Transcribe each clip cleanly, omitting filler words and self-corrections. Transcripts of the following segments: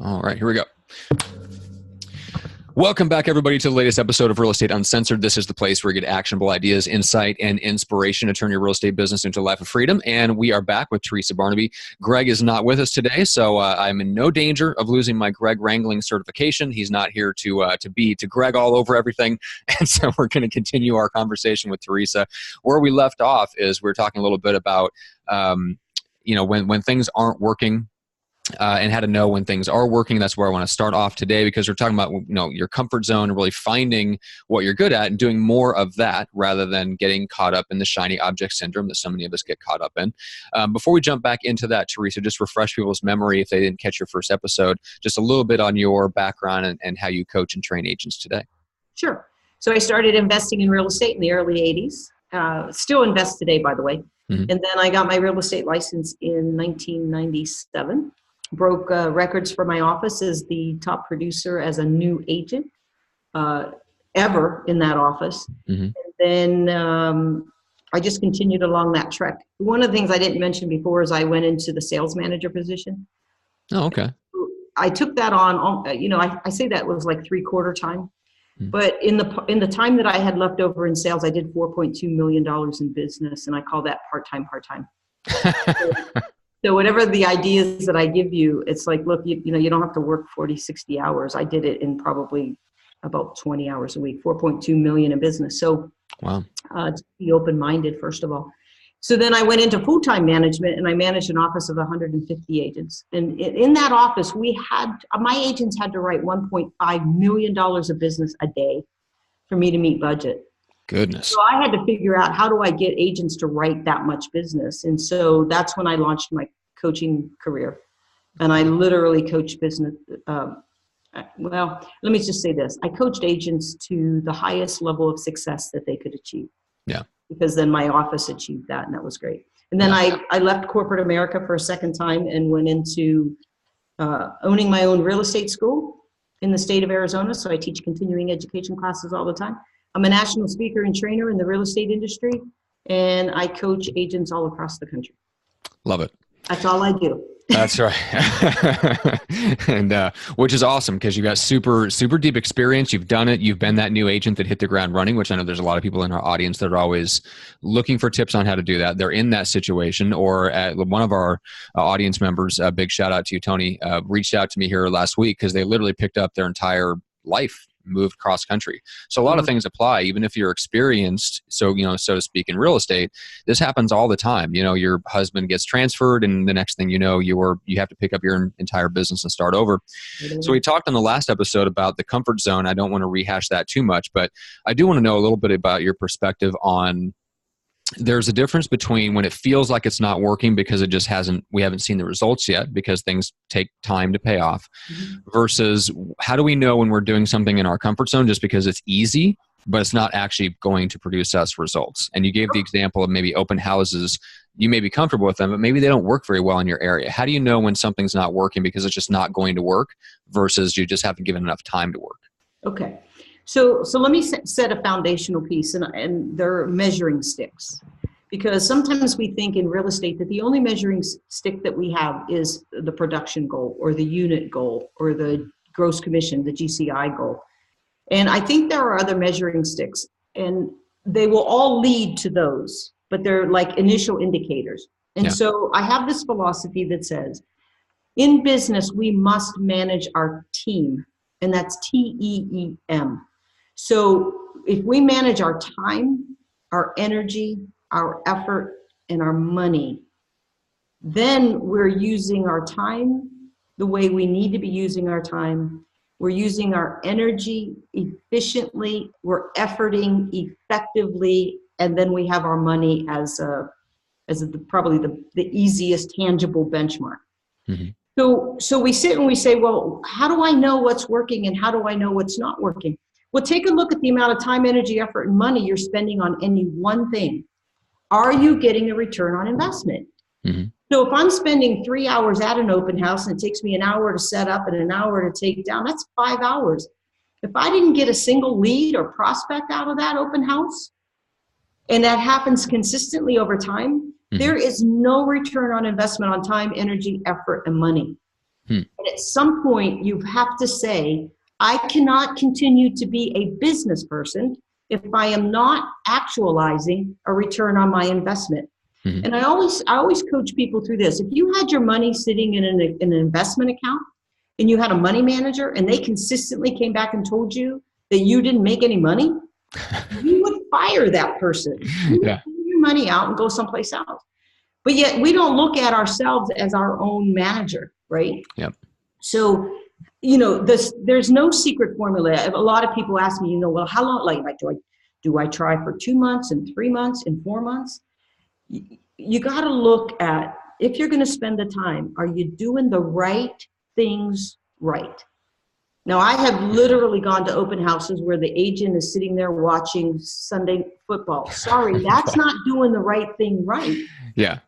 All right, here we go. Welcome back, everybody, to the latest episode of Real Estate Uncensored. This is the place where you get actionable ideas, insight, and inspiration to turn your real estate business into a life of freedom. And we are back with Theresa Barnabei. Greg is not with us today, so I'm in no danger of losing my Greg Wrangling certification. He's not here to Greg all over everything. And so we're going to continue our conversation with Theresa. Where we left off is we're talking a little bit about, when things aren't working. And how to know when things are working. That's where I want to start off today, because we're talking about your comfort zone and really finding what you're good at and doing more of that rather than getting caught up in the shiny object syndrome that so many of us get caught up in. Before we jump back into that, Theresa, just refresh people's memory if they didn't catch your first episode, just a little bit on your background and how you coach and train agents today. Sure. So I started investing in real estate in the early 80s. Still invest today, by the way. Mm-hmm. And then I got my real estate license in 1997. Broke records for my office as the top producer as a new agent ever in that office. Mm-hmm. And then I just continued along that trek. One of the things I didn't mention before is I went into the sales manager position. Oh, okay. I took that on, I say that was like 3/4 time. Mm-hmm. But in the time that I had left over in sales, I did $4.2 million in business, and I call that part-time. So whatever the ideas that I give you, it's like, look, you don't have to work 40, 60 hours. I did it in probably about 20 hours a week, 4.2 million in business. So wow. To be open-minded, first of all. So then I went into full-time management, and I managed an office of 150 agents. And in that office, my agents had to write $1.5 million of business a day for me to meet budget. Goodness. So I had to figure out, how do I get agents to write that much business? And so that's when I launched my coaching career. And I literally coached business. Let me just say this. I coached agents to the highest level of success that they could achieve. Yeah. Because then my office achieved that, and that was great. And then I left corporate America for a second time and went into owning my own real estate school in the state of Arizona. So I teach continuing education classes all the time. I'm a national speaker and trainer in the real estate industry, and I coach agents all across the country. Love it. That's all I do. That's right. And which is awesome, because you've got super, super deep experience. You've done it. You've been that new agent that hit the ground running, which I know there's a lot of people in our audience that are always looking for tips on how to do that. They're in that situation, or one of our audience members, a big shout out to you, Tony, reached out to me here last week because they literally picked up their entire life, moved cross country. So a lot of things apply, even if you're experienced, so to speak, in real estate. This happens all the time. Your husband gets transferred, and the next thing you know, you have to pick up your entire business and start over. So we talked on the last episode about the comfort zone. I don't want to rehash that too much, but I do want to know a little bit about your perspective on, there's a difference between when it feels like it's not working because we haven't seen the results yet, because things take time to pay off, versus how do we know when we're doing something in our comfort zone just because it's easy, but it's not actually going to produce us results. And you gave the example of maybe open houses. You may be comfortable with them, but maybe they don't work very well in your area. How do you know when something's not working because it's just not going to work versus you just haven't given enough time to work? Okay. So let me set a foundational piece, and they're measuring sticks. Because sometimes we think in real estate that the only measuring stick that we have is the production goal, or the unit goal, or the gross commission, the GCI goal. And I think there are other measuring sticks, and they will all lead to those, but they're like initial indicators. And so I have this philosophy that says, in business, we must manage our team, and that's TEEM. So if we manage our time, our energy, our effort, and our money, then we're using our time the way we need to be using our time. We're using our energy efficiently. We're efforting effectively. And then we have our money as probably the easiest tangible benchmark. Mm-hmm. So we sit and we say, well, how do I know what's working and how do I know what's not working? Well, take a look at the amount of time, energy, effort, and money you're spending on any one thing. Are you getting a return on investment? Mm-hmm. So if I'm spending 3 hours at an open house and it takes me an hour to set up and an hour to take down, that's 5 hours. If I didn't get a single lead or prospect out of that open house, and that happens consistently over time, there is no return on investment on time, energy, effort, and money. Hmm. And at some point, you have to say, I cannot continue to be a business person if I am not actualizing a return on my investment. Mhm. And I always coach people through this. If you had your money sitting in an investment account and you had a money manager and they consistently came back and told you that you didn't make any money, you would fire that person. You would Yeah. pull your money out and go someplace else. But yet we don't look at ourselves as our own manager, right? Yep. So, there's no secret formula. A lot of people ask me, well, how long, like do I try for 2 months and 3 months and 4 months? You got to look at, if you're going to spend the time, are you doing the right things right? Now, I have literally gone to open houses where the agent is sitting there watching Sunday football. Sorry, that's not doing the right thing right. Yeah.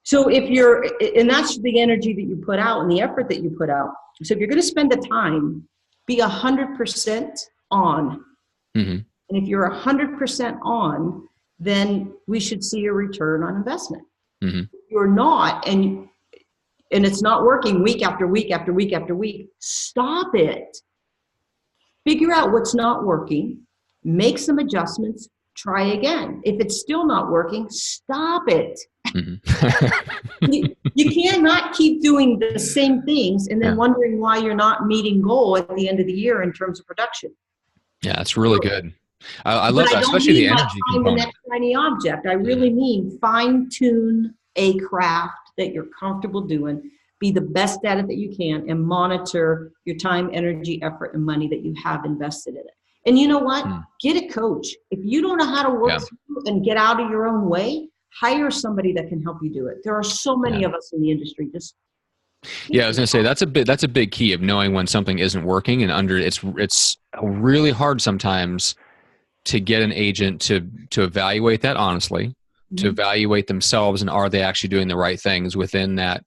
So and that's the energy that you put out and the effort that you put out. So if you're going to spend the time, be 100% on. Mm-hmm. And if you're 100% on, then we should see a return on investment. Mm-hmm. If you're not, and it's not working week after week after week after week, stop it. Figure out what's not working, make some adjustments, try again. If it's still not working, stop it. Mm-hmm. You cannot keep doing the same things and then wondering why you're not meeting goal at the end of the year in terms of production. Yeah, it's really good. I love that, especially the energy component. The next shiny object. I really mean fine tune a craft that you're comfortable doing. Be the best at it that you can, and monitor your time, energy, effort, and money that you have invested in it. And you know what? Get a coach. If you don't know how to work through and get out of your own way, hire somebody that can help you do it. There are so many of us in the industry. I was going to say that's a big key of knowing when something isn't working, and it's really hard sometimes to get an agent to evaluate that honestly, to evaluate themselves, and are they actually doing the right things within that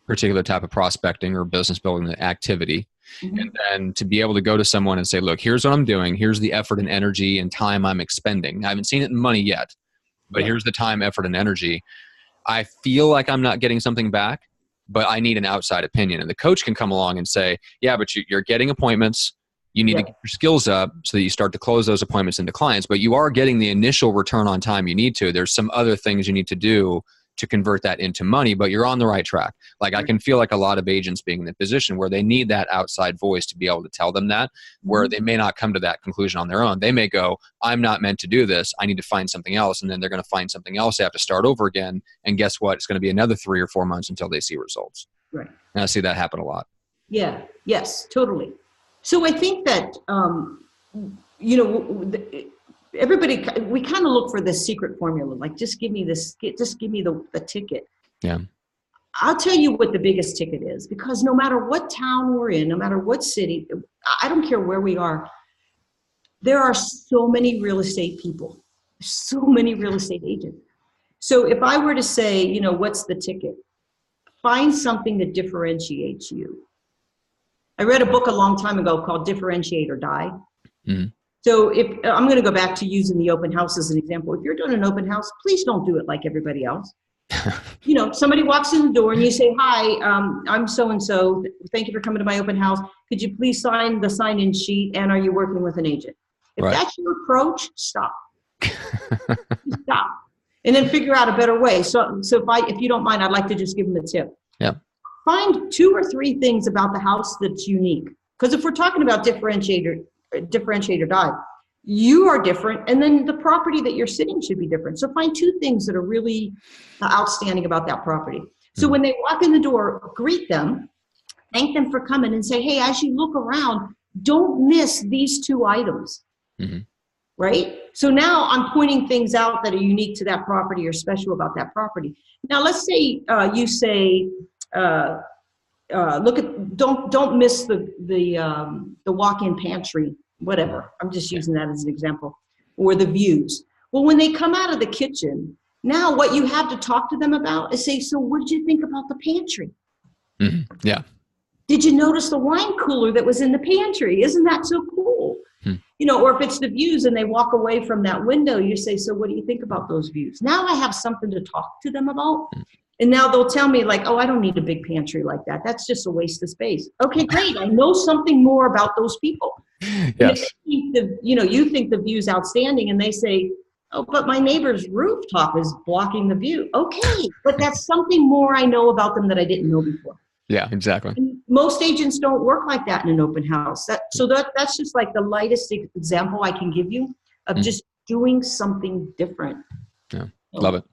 particular type of prospecting or business building activity. And then to be able to go to someone and say, look, here's what I'm doing. Here's the effort and energy and time I'm expending. I haven't seen it in money yet, but here's the time, effort, and energy. I feel like I'm not getting something back, but I need an outside opinion. And the coach can come along and say, yeah, but you're getting appointments. You need to get your skills up so that you start to close those appointments into clients, but you are getting the initial return on time you need to. There's some other things you need to do to convert that into money, but you're on the right track. Like I can feel like a lot of agents being in the position where they need that outside voice to be able to tell them that, where they may not come to that conclusion on their own. They may go, I'm not meant to do this. I need to find something else. And then they're going to find something else. They have to start over again. And guess what? It's going to be another 3 or 4 months until they see results. Right. And I see that happen a lot. Yeah. Yes, totally. So I think that, everybody, we kind of look for this secret formula, like just give me the ticket. Yeah. I'll tell you what the biggest ticket is, because no matter what town we're in, no matter what city, I don't care where we are, there are so many real estate people, so many real estate agents. So if I were to say, what's the ticket? Find something that differentiates you. I read a book a long time ago called Differentiate or Die. Mm-hmm. So if I'm going to go back to using the open house as an example, if you're doing an open house, please don't do it like everybody else. Somebody walks in the door and you say, hi, I'm so-and-so. Thank you for coming to my open house. Could you please sign the sign-in sheet? And are you working with an agent? If that's your approach, stop. Stop. And then figure out a better way. So if you don't mind, I'd like to just give them a tip. Yeah. Find 2 or 3 things about the house that's unique. Because if we're talking about differentiate or die, you are different, and then the property that you're sitting should be different. So find 2 things that are really outstanding about that property. So when they walk in the door, greet them, thank them for coming, and say, hey, as you look around, don't miss these 2 items. Mm-hmm. Right? So now I'm pointing things out that are unique to that property or special about that property. Now let's say you say, look at, don't miss the walk-in pantry, whatever. I'm just using that as an example, or the views. Well, when they come out of the kitchen, now what you have to talk to them about is say, so what did you think about the pantry? Mm-hmm. Yeah. Did you notice the wine cooler that was in the pantry? Isn't that so cool? Or if it's the views and they walk away from that window, you say, so what do you think about those views? Now I have something to talk to them about. And now they'll tell me like, oh, I don't need a big pantry like that. That's just a waste of space. Okay, great. I know something more about those people. Yes. You think the view's outstanding, and they say, oh, but my neighbor's rooftop is blocking the view. Okay, but that's something more I know about them that I didn't know before. Yeah, exactly. And most agents don't work like that in an open house. That's just like the lightest example I can give you of just doing something different. Yeah, love it.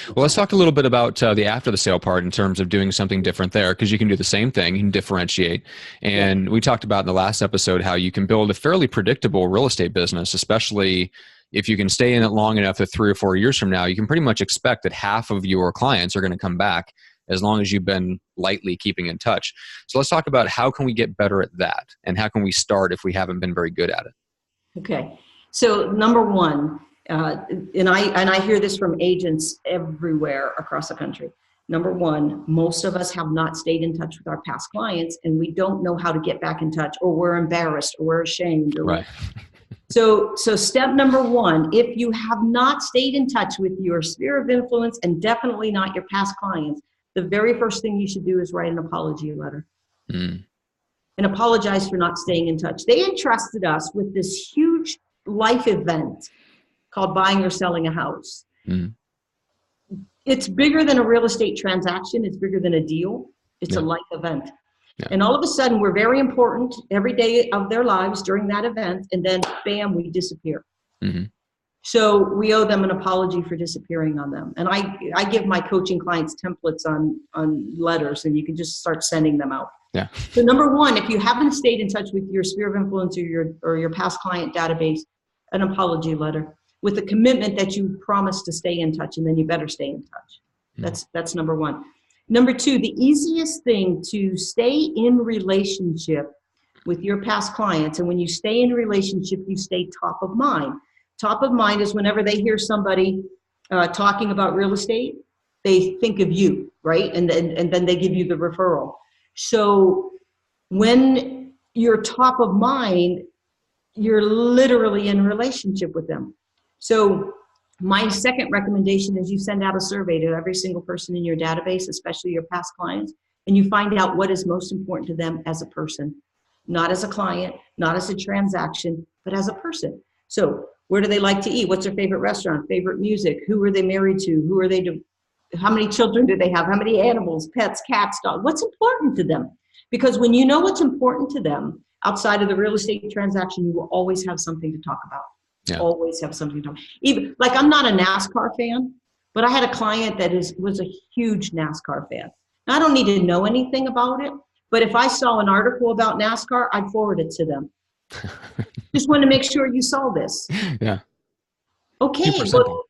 Well, let's talk a little bit about the after the sale part in terms of doing something different there, because you can do the same thing, you can differentiate. And we talked about in the last episode how you can build a fairly predictable real estate business, especially if you can stay in it long enough that 3 or 4 years from now, you can pretty much expect that half of your clients are going to come back as long as you've been lightly keeping in touch. So let's talk about how can we get better at that, and how can we start if we haven't been very good at it? Okay. So number one, and I hear this from agents everywhere across the country. Number one, most of us have not stayed in touch with our past clients, and we don't know how to get back in touch, or we're embarrassed, or we're ashamed. Right. So step number one, if you have not stayed in touch with your sphere of influence, and definitely not your past clients, the very first thing you should do is write an apology letter. And apologize for not staying in touch. They entrusted us with this huge life event called buying or selling a house. It's bigger than a real estate transaction. It's bigger than a deal. It's a life event. And all of a sudden, we're very important every day of their lives during that event. And then, bam, we disappear. So we owe them an apology for disappearing on them. And I give my coaching clients templates on letters, and you can just start sending them out. Yeah. So number one, if you haven't stayed in touch with your sphere of influence or your past client database, an apology letter with a commitment that you promised to stay in touch, and then you better stay in touch. That's number one. Number two, the easiest thing to stay in relationship with your past clients, and when you stay in relationship, you stay top of mind. Top of mind is whenever they hear somebody talking about real estate, they think of you, right? And then they give you the referral. So when you're top of mind, you're literally in relationship with them. So my second recommendation is you send out a survey to every single person in your database, especially your past clients, and you find out what is most important to them as a person, not as a client, not as a transaction, but as a person. So where do they like to eat? What's their favorite restaurant, favorite music? Who are they married to? Who are they to? How many children do they have? How many animals, pets, cats, dogs? What's important to them? Because when you know what's important to them outside of the real estate transaction, you will always have something to talk about. Yeah. Always have something to talk about. Even like, I'm not a NASCAR fan, but I had a client that was a huge NASCAR fan. Now, I don't need to know anything about it, but if I saw an article about NASCAR, I'd forward it to them. Just want to make sure you saw this. Yeah. Okay. Well,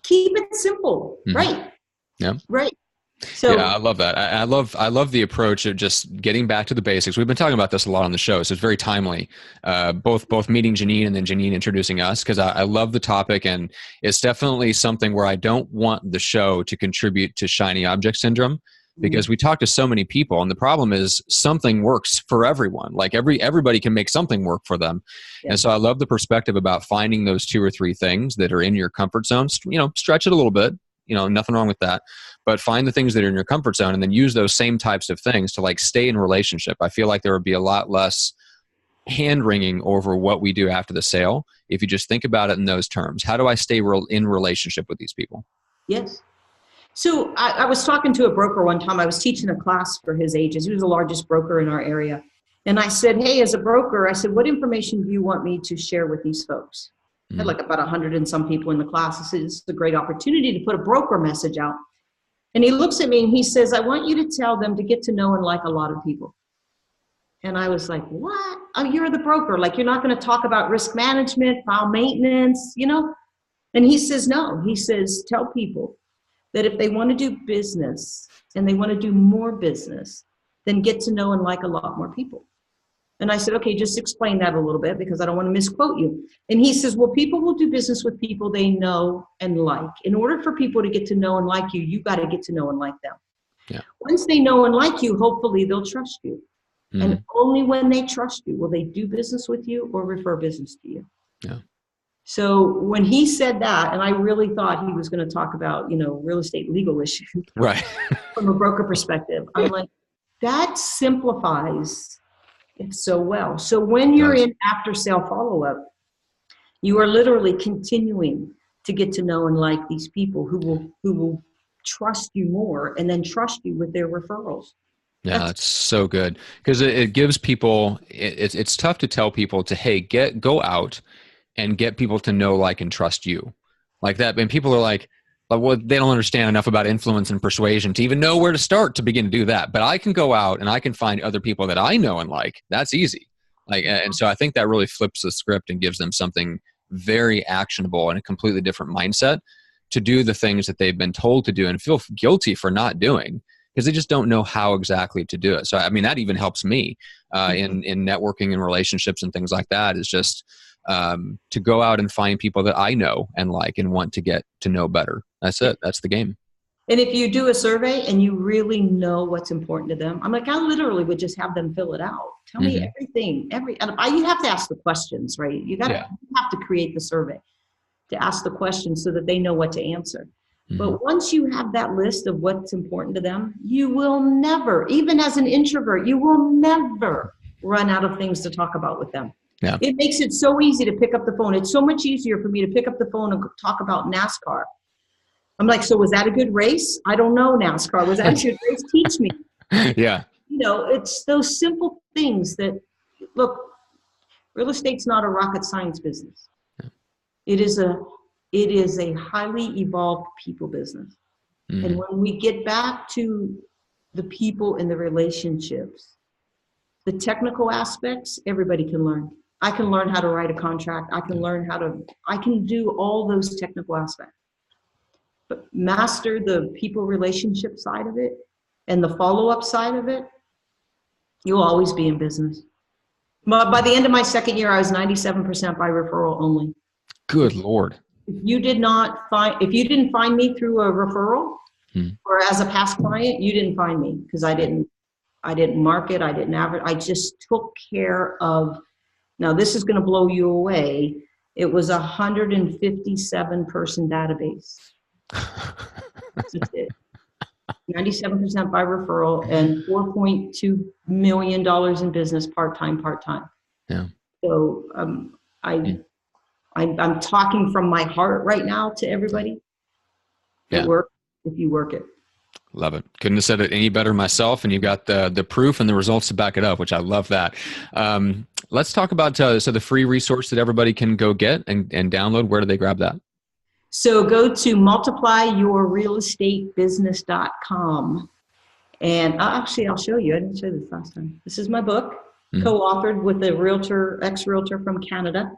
keep it simple. Right. Yeah. Right. So yeah, I love that. I love the approach of just getting back to the basics. We've been talking about this a lot on the show, so it's very timely. Both meeting Janine and then Janine introducing us, because I love the topic, and it's definitely something where I don't want the show to contribute to shiny object syndrome, because we talk to so many people, and the problem is something works for everyone. Like everybody can make something work for them. Yeah. And so I love the perspective about finding those 2 or 3 things that are in your comfort zone. Stretch it a little bit. Nothing wrong with that. But find the things that are in your comfort zone, and then use those same types of things to stay in relationship. I feel like there would be a lot less hand-wringing over what we do after the sale if you just think about it in those terms. How do I stay in relationship with these people? Yes. So I was talking to a broker one time. I was teaching a class for his agents. He was the largest broker in our area. And I said, hey, as a broker, I said, what information do you want me to share with these folks? I had like about 100 and some people in the class. I said, this is a great opportunity to put a broker message out. And he looks at me and he says, I want you to tell them to get to know and like a lot of people. And I was like, what? Oh, you're the broker. Like, you're not going to talk about risk management, file maintenance, And he says, no. He says, tell people that if they want to do business and they want to do more business, then get to know and like a lot more people. And I said, okay, just explain that a little bit, because I don't want to misquote you. And he says, well, people will do business with people they know and like. In order for people to get to know and like you, you got to get to know and like them. Yeah. Once they know and like you, hopefully they'll trust you. And only when they trust you will they do business with you or refer business to you. Yeah. So when he said that, and I really thought he was going to talk about, real estate legal issues Right. from a broker perspective, I'm like, that simplifies it so well. So when you're in after sale follow-up, you are literally continuing to get to know and like these people who will trust you more and then trust you with their referrals. Yeah, that's so good, because it gives people, it's tough to tell people to, hey, go out and get people to know, like, and trust you like that. And people are like, well, they don't understand enough about influence and persuasion to even know where to start to begin to do that. But I can go out and I can find other people that I know and like. That's easy. Like, and so I think that really flips the script and gives them something very actionable and a completely different mindset to do the things that they've been told to do and feel guilty for not doing, because they just don't know how exactly to do it. So, I mean, that even helps me in networking and relationships and things like that, is just to go out and find people that I know and like and want to get to know better. That's it. That's the game. And if you do a survey and you really know what's important to them, I'm like, I literally would just have them fill it out. Tell me everything, you have to ask the questions, right? You have to create the survey to ask the questions so that they know what to answer. But once you have that list of what's important to them, you will never, even as an introvert, you will never run out of things to talk about with them. Yeah. It makes it so easy to pick up the phone. It's so much easier for me to pick up the phone and talk about NASCAR. I'm like, so was that a good race? I don't know NASCAR. Was that a good race? Teach me. Yeah. It's those simple things that, look, real estate's not a rocket science business. Yeah. It is a highly evolved people business. And when we get back to the people and the relationships, the technical aspects, everybody can learn. I can learn how to write a contract. I can do all those technical aspects. But master the people relationship side of it and the follow-up side of it, you'll always be in business. By the end of my second year, I was 97% by referral only. Good Lord. If you didn't find me through a referral or as a past client, you didn't find me, because I didn't market, I didn't advertise. I just took care of. Now this is going to blow you away. It was 157 person database. That's it. 97% by referral and $4.2 million in business part-time. Yeah. So I'm talking from my heart right now to everybody. It works if you work it. Love it. Couldn't have said it any better myself. And you've got the proof and the results to back it up, which I love that. Let's talk about the free resource that everybody can go get and download. Where do they grab that? So go to multiplyyourrealestatebusiness.com. And actually, I'll show you. I didn't show this last time. This is my book, co-authored with a ex-realtor from Canada.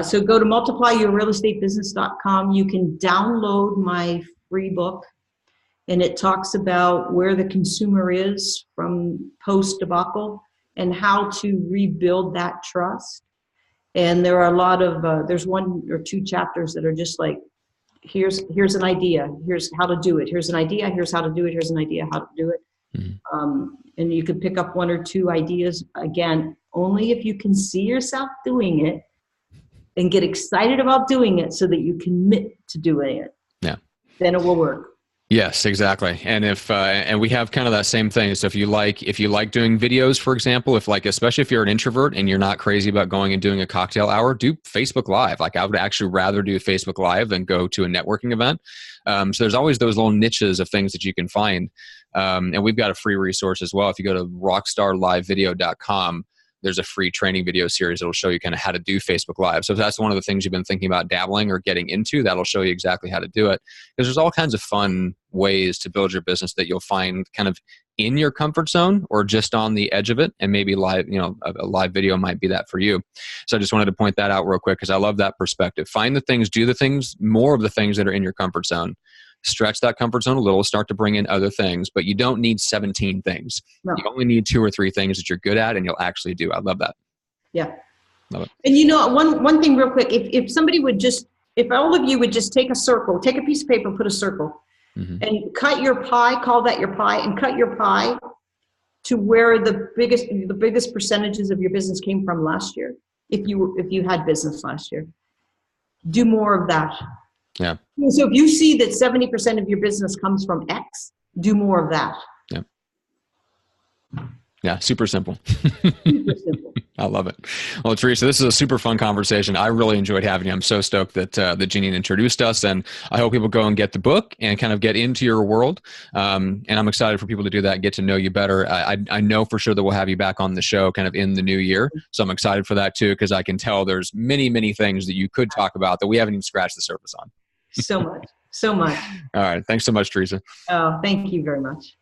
So go to multiplyyourrealestatebusiness.com. You can download my free book, and it talks about where the consumer is from post-debacle and how to rebuild that trust. And there are a lot of, there's 1 or 2 chapters that are just like, here's an idea, here's how to do it, here's an idea, here's how to do it, here's an idea how to do it. And you can pick up 1 or 2 ideas, again, only if you can see yourself doing it and get excited about doing it so that you commit to doing it. Yeah. Then it will work. Yes, exactly. And and we have kind of that same thing. So if you like doing videos, for example, especially if you're an introvert and you're not crazy about going and doing a cocktail hour, do Facebook Live. Like, I would actually rather do Facebook Live than go to a networking event. So there's always those little niches of things that you can find. And we've got a free resource as well. If you go to rockstarlivevideo.com, there's a free training video series that'll show you kind of how to do Facebook Live. So if that's one of the things you've been thinking about dabbling or getting into, that'll show you exactly how to do it. Because there's all kinds of fun ways to build your business that you'll find kind of in your comfort zone or just on the edge of it. And maybe live, a live video might be that for you. So I just wanted to point that out real quick, because I love that perspective. Find the things, do the things, more of the things that are in your comfort zone. Stretch that comfort zone a little, start to bring in other things, but you don't need 17 things. No. You only need 2 or 3 things that you're good at and you'll actually do. I love that. Yeah. Love it. And one thing real quick, if somebody would just, if all of you would just take a circle, take a piece of paper, put a circle and cut your pie, call that your pie, and cut your pie to where the biggest percentages of your business came from last year. If you had business last year. do more of that. Yeah. So if you see that 70% of your business comes from X, do more of that. Yeah. Yeah. Super simple. Super simple. I love it. Well, Theresa, this is a super fun conversation. I really enjoyed having you. I'm so stoked that Jeanine introduced us, and I hope people go and get the book and kind of get into your world. And I'm excited for people to do that and get to know you better. I know for sure that we'll have you back on the show kind of in the new year. So I'm excited for that too, because I can tell there's many, many things that you could talk about that we haven't even scratched the surface on. So much. So much. All right. Thanks so much, Theresa. Oh, thank you very much.